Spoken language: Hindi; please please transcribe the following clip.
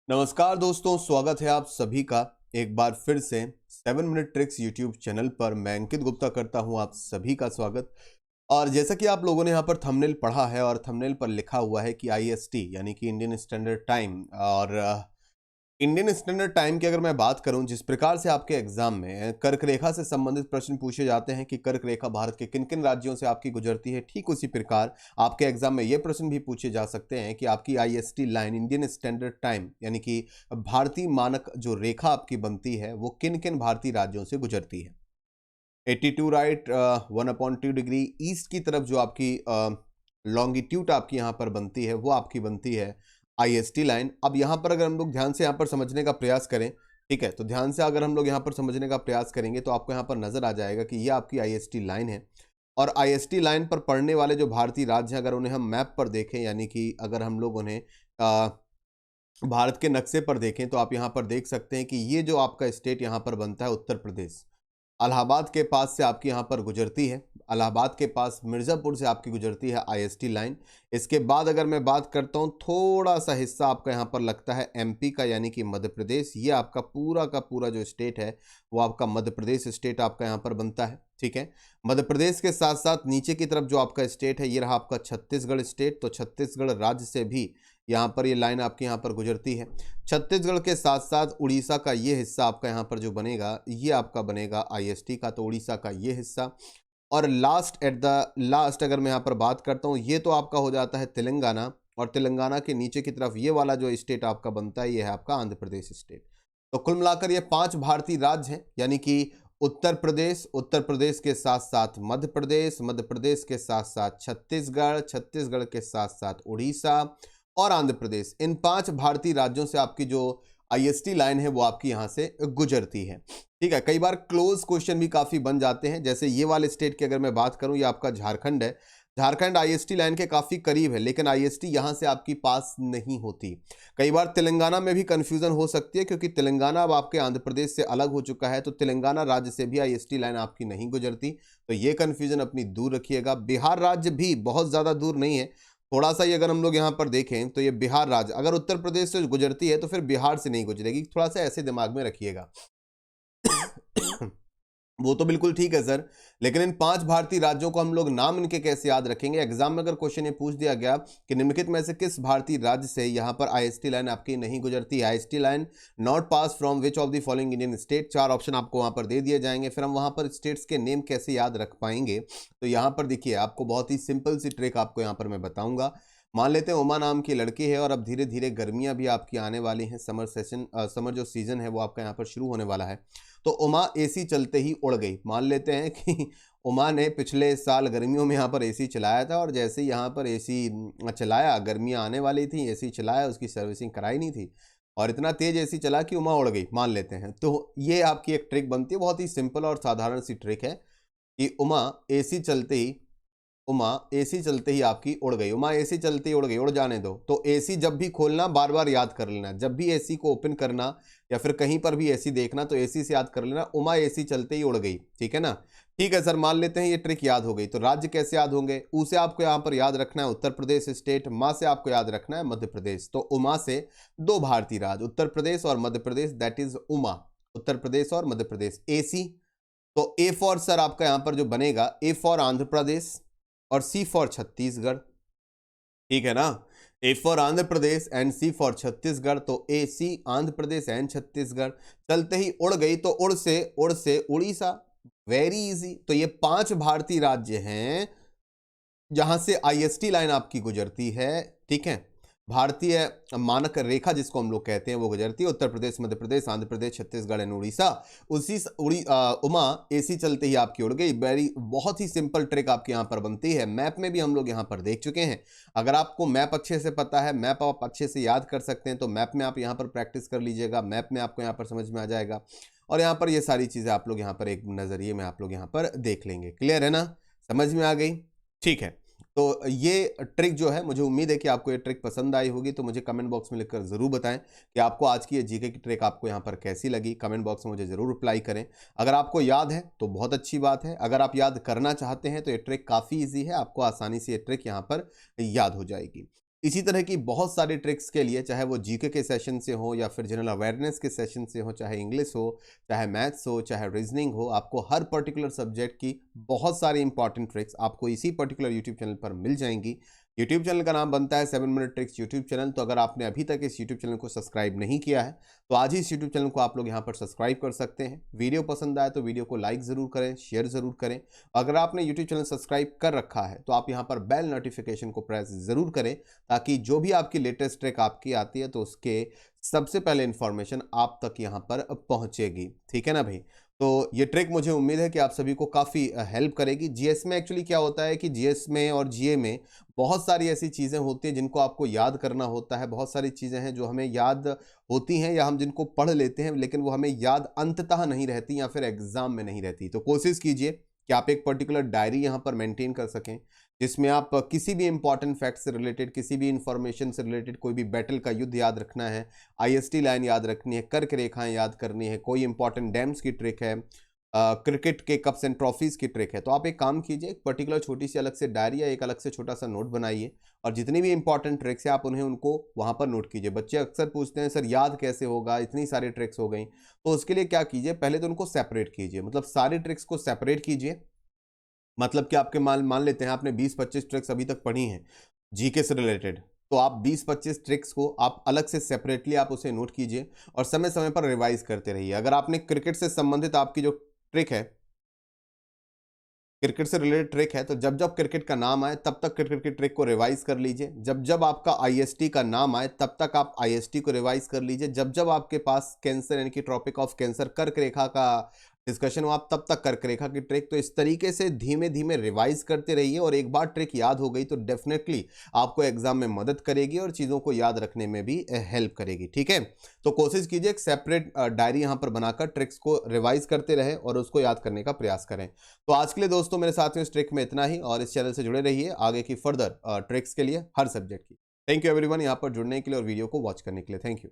नमस्कार दोस्तों, स्वागत है आप सभी का एक बार फिर से 7 मिनट ट्रिक्स यूट्यूब चैनल पर। मैं अंकित गुप्ता करता हूं आप सभी का स्वागत। और जैसा कि आप लोगों ने यहां पर थंबनेल पढ़ा है और थंबनेल पर लिखा हुआ है कि आईएसटी यानी कि इंडियन स्टैंडर्ड टाइम। और इंडियन स्टैंडर्ड टाइम की अगर मैं बात करूं, जिस प्रकार से आपके एग्जाम में कर्क रेखा से संबंधित प्रश्न पूछे जाते हैं कि कर्क रेखा भारत के किन किन राज्यों से आपकी गुजरती है, ठीक उसी प्रकार आपके एग्जाम में ये प्रश्न भी पूछे जा सकते हैं कि आपकी IST line Indian standard time यानी कि भारतीय मानक जो रेखा आपकी बनती है वो किन किन भारतीय राज्यों से गुजरती है। 82 राइट, 1/2 डिग्री ईस्ट की तरफ जो आपकी लॉन्गिट्यूड आपकी यहाँ पर बनती है वो आपकी बनती है आईएसटी लाइन। अब यहाँ पर अगर हम लोग ध्यान से यहाँ पर समझने का प्रयास करें, ठीक है, तो ध्यान से अगर हम लोग यहाँ पर समझने का प्रयास करेंगे तो आपको यहाँ पर नजर आ जाएगा कि ये आपकी आईएसटी लाइन है। और आईएसटी लाइन पर पड़ने वाले जो भारतीय राज्य हैं, अगर उन्हें हम मैप पर देखें यानी कि अगर हम लोग उन्हें भारत के नक्शे पर देखें तो आप यहाँ पर देख सकते हैं कि ये जो आपका स्टेट यहाँ पर बनता है उत्तर प्रदेश, इलाहाबाद के पास से आपकी यहाँ पर गुजरती है। इलाहाबाद के पास मिर्ज़ापुर से आपकी गुजरती है आईएसटी लाइन। इसके बाद अगर मैं बात करता हूँ, थोड़ा सा हिस्सा आपका यहाँ पर लगता है एमपी का यानी कि मध्य प्रदेश। ये आपका पूरा का पूरा जो स्टेट है वो आपका मध्य प्रदेश स्टेट आपका यहाँ पर बनता है, ठीक है। मध्य प्रदेश के साथ साथ नीचे की तरफ जो आपका स्टेट है ये रहा आपका छत्तीसगढ़ स्टेट। तो छत्तीसगढ़ राज्य से भी यहाँ पर ये लाइन आपके यहाँ पर गुजरती है। छत्तीसगढ़ के साथ साथ उड़ीसा का ये हिस्सा आपका यहाँ पर जो बनेगा ये आपका बनेगा आईएसटी का, तो उड़ीसा का ये हिस्सा। और लास्ट एट द लास्ट अगर मैं यहाँ पर बात करता हूँ, ये तो आपका हो जाता है तेलंगाना। और तेलंगाना के नीचे की तरफ ये वाला जो स्टेट आपका बनता है ये है आपका आंध्र प्रदेश स्टेट। तो कुल मिलाकर ये 5 भारतीय राज्य हैं, यानी कि उत्तर प्रदेश, उत्तर प्रदेश के साथ साथ मध्य प्रदेश, मध्य प्रदेश के साथ साथ छत्तीसगढ़, छत्तीसगढ़ के साथ साथ उड़ीसा और आंध्र प्रदेश। इन 5 भारतीय राज्यों से आपकी जो आईएसटी लाइन है वो आपकी यहां से गुजरती है, ठीक है। कई बार क्लोज क्वेश्चन भी काफी बन जाते हैं, जैसे ये वाले स्टेट की अगर मैं बात करूं, ये आपका झारखंड है। झारखंड आईएसटी लाइन के काफी करीब है, लेकिन आईएसटी यहां से आपकी पास नहीं होती। कई बार तेलंगाना में भी कंफ्यूजन हो सकती है, क्योंकि तेलंगाना अब आपके आंध्र प्रदेश से अलग हो चुका है, तो तेलंगाना राज्य से भी आईएसटी लाइन आपकी नहीं गुजरती। तो ये कंफ्यूजन अपनी दूर रखिएगा। बिहार राज्य भी बहुत ज्यादा दूर नहीं है, थोड़ा सा ही अगर हम लोग यहाँ पर देखें तो ये बिहार राज्य अगर उत्तर प्रदेश से गुजरती है तो फिर बिहार से नहीं गुजरेगी, थोड़ा सा ऐसे दिमाग में रखिएगा। वो तो बिल्कुल ठीक है सर, लेकिन इन 5 भारतीय राज्यों को हम लोग नाम इनके कैसे याद रखेंगे। एग्जाम में अगर क्वेश्चन ये पूछ दिया गया कि निम्नलिखित में से किस भारतीय राज्य से यहाँ पर आईएसटी लाइन आपकी नहीं गुजरती, IST line not pass from which of the following Indian state, 4 option आपको वहां पर दे दिए जाएंगे। फिर हम वहां पर स्टेट्स के नेम कैसे याद रख पाएंगे, तो यहाँ पर देखिए आपको बहुत ही सिंपल सी ट्रिक आपको यहाँ पर मैं बताऊंगा। मान लेते हैं उमा नाम की लड़की है और अब धीरे धीरे गर्मियां भी आपकी आने वाली हैं, समर जो सीजन है वो आपका यहाँ पर शुरू होने वाला है। तो उमा एसी चलते ही उड़ गई। मान लेते हैं कि उमा ने पिछले साल गर्मियों में यहाँ पर एसी चलाया था और जैसे ही यहाँ पर एसी चलाया, गर्मियाँ आने वाली थी, एसी चलाया, उसकी सर्विसिंग कराई नहीं थी और इतना तेज एसी चला कि उमा उड़ गई, मान लेते हैं। तो ये आपकी एक ट्रिक बनती है, बहुत ही सिंपल और साधारण सी ट्रिक है कि उमा एसी चलते ही आपकी उड़ गई। उमा एसी चलते ही उड़ गई, उड़ जाने दो। तो एसी जब भी खोलना बार बार याद कर लेना, जब भी एसी को ओपन करना या फिर कहीं पर भी एसी देखना तो एसी से याद कर लेना, उमा एसी चलते ही उड़ गई, ठीक है ना। ठीक है सर, मान लेते हैं ये ट्रिक याद हो गई। तो राज्य कैसे याद होंगे, ऊ से आपको यहाँ पर याद रखना है उत्तर प्रदेश स्टेट, माँ से आपको याद रखना है मध्य प्रदेश। तो उमा से 2 भारतीय राज्य उत्तर प्रदेश और मध्य प्रदेश, दैट इज उमा, उत्तर प्रदेश और मध्य प्रदेश। एसी, तो ए फॉर सर आपका यहाँ पर जो बनेगा, ए फॉर आंध्र प्रदेश और सी फॉर छत्तीसगढ़, ठीक है ना। A for Andhra Pradesh and C for Chhattisgarh. तो A C Andhra Pradesh and Chhattisgarh. चलते ही उड़ गई, तो उड़ से उड़ीसा, वेरी इजी। तो ये 5 भारतीय राज्य हैं जहां से आईएसटी लाइन आपकी गुजरती है, ठीक है। भारतीय मानक रेखा जिसको हम लोग कहते हैं वो गुजरती है उत्तर प्रदेश, मध्य प्रदेश, आंध्र प्रदेश, छत्तीसगढ़ एंड उड़ीसा। उमा एसी चलते ही आपकी उड़ गई। वेरी बहुत ही सिंपल ट्रिक आपके यहाँ पर बनती है। मैप में भी हम लोग यहाँ पर देख चुके हैं। अगर आपको मैप अच्छे से पता है, मैप आप अच्छे से याद कर सकते हैं, तो मैप में आप यहाँ पर प्रैक्टिस कर लीजिएगा। मैप में आपको यहाँ पर समझ में आ जाएगा और यहाँ पर ये सारी चीजें आप लोग यहाँ पर एक नजरिए में आप लोग यहाँ पर देख लेंगे। क्लियर है ना, समझ में आ गई, ठीक है। तो ये ट्रिक जो है, मुझे उम्मीद है कि आपको ये ट्रिक पसंद आई होगी। तो मुझे कमेंट बॉक्स में लिखकर जरूर बताएं कि आपको आज की ये जीके की ट्रिक आपको यहाँ पर कैसी लगी। कमेंट बॉक्स में मुझे जरूर रिप्लाई करें। अगर आपको याद है तो बहुत अच्छी बात है, अगर आप याद करना चाहते हैं तो ये ट्रिक काफ़ी ईजी है, आपको आसानी से ये ट्रिक यहाँ पर याद हो जाएगी। इसी तरह की बहुत सारी ट्रिक्स के लिए, चाहे वो जीके के सेशन से हो या फिर जनरल अवेयरनेस के सेशन से हो, चाहे इंग्लिश हो, चाहे मैथ्स हो, चाहे रीजनिंग हो, आपको हर पर्टिकुलर सब्जेक्ट की बहुत सारी इंपॉर्टेंट ट्रिक्स आपको इसी पर्टिकुलर यूट्यूब चैनल पर मिल जाएंगी। यूट्यूब चैनल का नाम बनता है 7 मिनट ट्रिक्स यूट्यूब चैनल। तो अगर आपने अभी तक इस यूट्यूब चैनल को सब्सक्राइब नहीं किया है तो आज ही इस यूट्यूब चैनल को आप लोग यहाँ पर सब्सक्राइब कर सकते हैं। वीडियो पसंद आए तो वीडियो को लाइक ज़रूर करें, शेयर ज़रूर करें। अगर आपने यूट्यूब चैनल सब्सक्राइब कर रखा है तो आप यहाँ पर बेल नोटिफिकेशन को प्रेस ज़रूर करें, ताकि जो भी आपकी लेटेस्ट ट्रिक आपकी आती है तो उसके सबसे पहले इंफॉर्मेशन आप तक यहाँ पर पहुँचेगी। ठीक है ना भाई? तो ये ट्रिक मुझे उम्मीद है कि आप सभी को काफ़ी हेल्प करेगी। जीएस में एक्चुअली क्या होता है कि जीएस में और जीए में बहुत सारी ऐसी चीज़ें होती हैं जिनको आपको याद करना होता है। बहुत सारी चीज़ें हैं जो हमें याद होती हैं या हम जिनको पढ़ लेते हैं, लेकिन वो हमें याद अंततः नहीं रहती या फिर एग्ज़ाम में नहीं रहती। तो कोशिश कीजिए कि आप एक पर्टिकुलर डायरी यहाँ पर मेंटेन कर सकें, जिसमें आप किसी भी इंपॉर्टेंट फैक्ट से रिलेटेड, किसी भी इंफॉर्मेशन से रिलेटेड, कोई भी बैटल का युद्ध याद रखना है, आईएसटी लाइन याद रखनी है, कर्क रेखाएं याद करनी है, कोई इंपॉर्टेंट डैम्स की ट्रिक है, क्रिकेट के कप्स एंड ट्रॉफीज की ट्रिक है, तो आप एक काम कीजिए, एक पर्टिकुलर छोटी सी अलग से डायरी या एक अलग से छोटा सा नोट बनाइए और जितनी भी इंपॉर्टेंट ट्रिक्स है आप उन्हें उनको वहां पर नोट कीजिए। बच्चे अक्सर पूछते हैं सर याद कैसे होगा, इतनी सारी ट्रिक्स हो गई। तो उसके लिए क्या कीजिए, पहले तो उनको सेपरेट कीजिए, मतलब सारी ट्रिक्स को सेपरेट कीजिए। मतलब कि आपके मान मान लेते हैं आपने 20-25 ट्रिक्स अभी तक पढ़ी हैं जीके से रिलेटेड, तो आप 20-25 ट्रिक्स को आप अलग से सेपरेटली आप उसे नोट कीजिए और समय समय पर रिवाइज करते रहिए। अगर आपने क्रिकेट से संबंधित आपकी जो ट्रिक है, क्रिकेट से रिलेटेड ट्रिक है, तो जब जब क्रिकेट का नाम आए तब तक क्रिकेट की ट्रिक को रिवाइज कर लीजिए। जब जब आपका आईएसटी का नाम आए तब तक आप आईएसटी को रिवाइज कर लीजिए। जब जब आपके पास कैंसर यानी कि ट्रॉपिक ऑफ कैंसर कर्क रेखा का डिस्कशन हो, आप तब तक कर्क रेखा की ट्रिक। तो इस तरीके से धीमे धीमे रिवाइज करते रहिए और एक बार ट्रिक याद हो गई तो डेफिनेटली आपको एग्जाम में मदद करेगी और चीज़ों को याद रखने में भी हेल्प करेगी। ठीक है, तो कोशिश कीजिए एक सेपरेट डायरी यहाँ पर बनाकर ट्रिक्स को रिवाइज करते रहे और उसको याद करने का प्रयास करें। तो आज के लिए दोस्तों मेरे साथ में इस ट्रिक में इतना ही, और इस चैनल से जुड़े रहिए आगे की फर्दर ट्रिक्स के लिए हर सब्जेक्ट की। थैंक यू एवरीवन यहाँ पर जुड़ने के लिए और वीडियो को वॉच करने के लिए। Thank you.